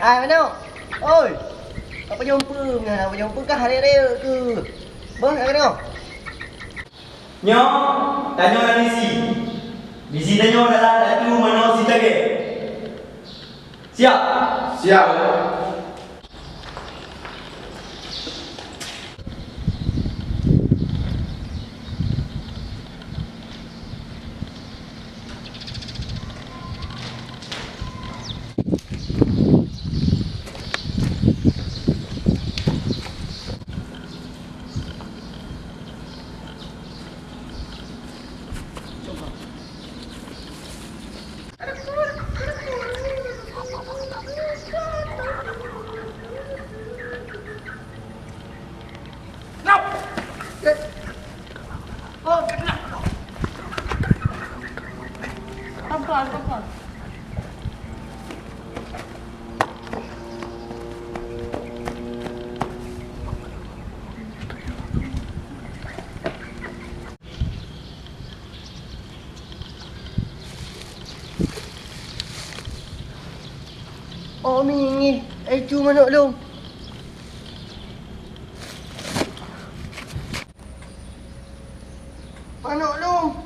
Mano? Oi. Apa jumpa ngah? Apa jumpa kah hari-hari ke? Bos, Mano? Nyo, tanya lah Lisi. Lisi tanya adalah laju mana si Tage. Siap? Siap. Apa? Oh, mingi. Cuma nak long. Manok long.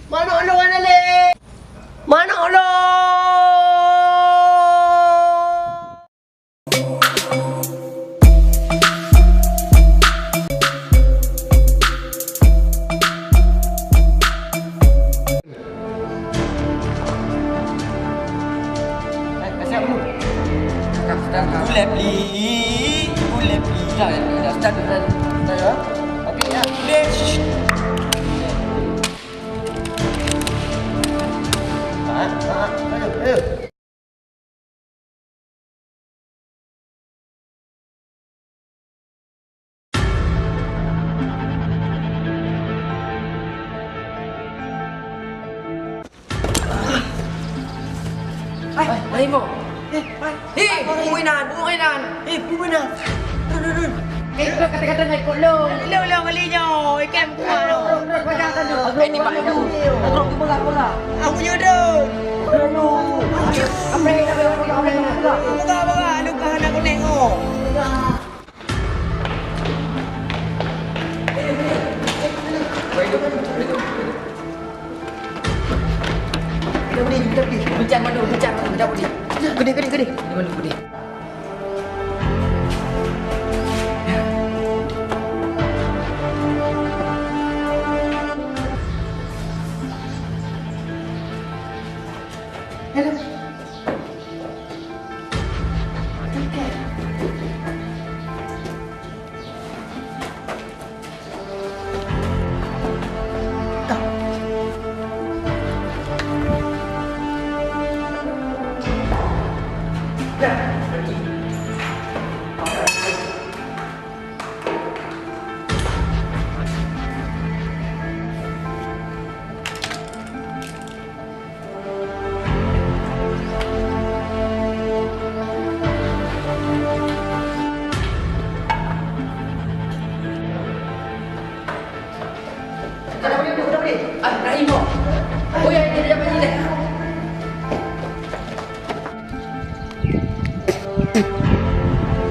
Manok long ana le. Manok long. Boleh beli. Dah start ya. Okey ya. Boleh. Ayo. Mari mo. Buhay nan. Bukan nak. Dun. Kata-kata naik kot lo. Lo kali nyo. Ikan kuah lo. Padakan lo. Ini pak lo. Orang tu bola. Aku jodoh. Dulu. Apa yang nak bola? Bola. Lu kan aku tengok. Kita pergi. Bincang mana? Gede. Di mana gede? Rahim mo. Oh ya, dia dapat ni dah.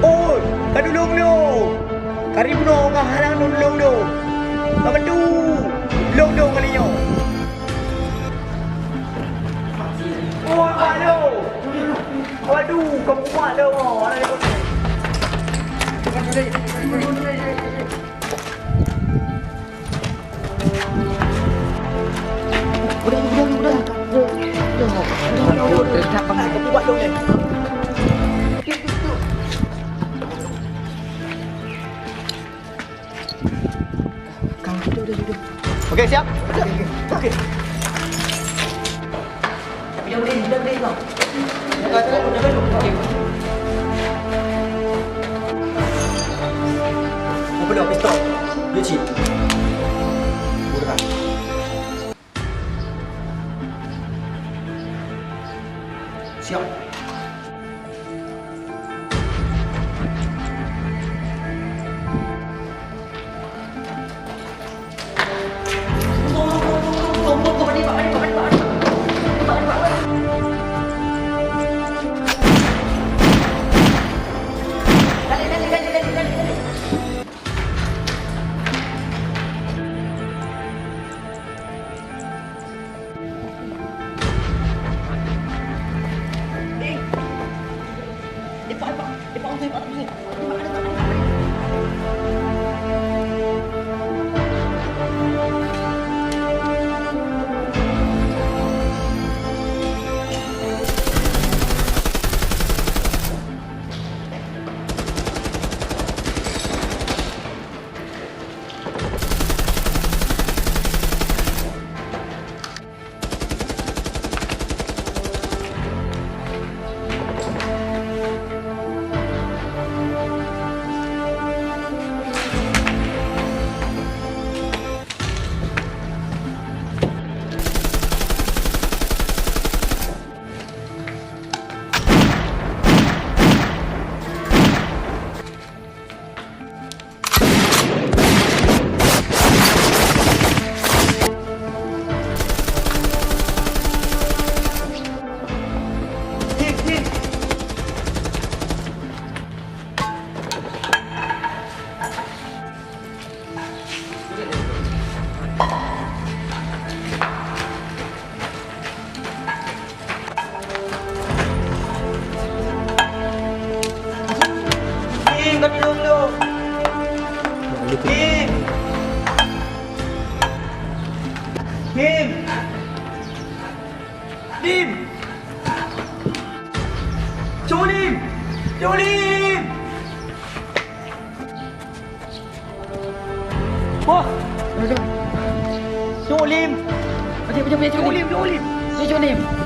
Oi, kadulong lo. Karib no ngahalang nulong lo. Kabandu. Long dong kali nyo. Oh, malo. Waduh, kamu malo. Okey, siap? Okey. Dia boleh kau. Apa dah pistol? Dia cip. Udah. Siap. Kim, kami dulu. Kim. Kim. Lim. Jolim. Jolim. Wah. Jolim. Macam Jolim. Jolim.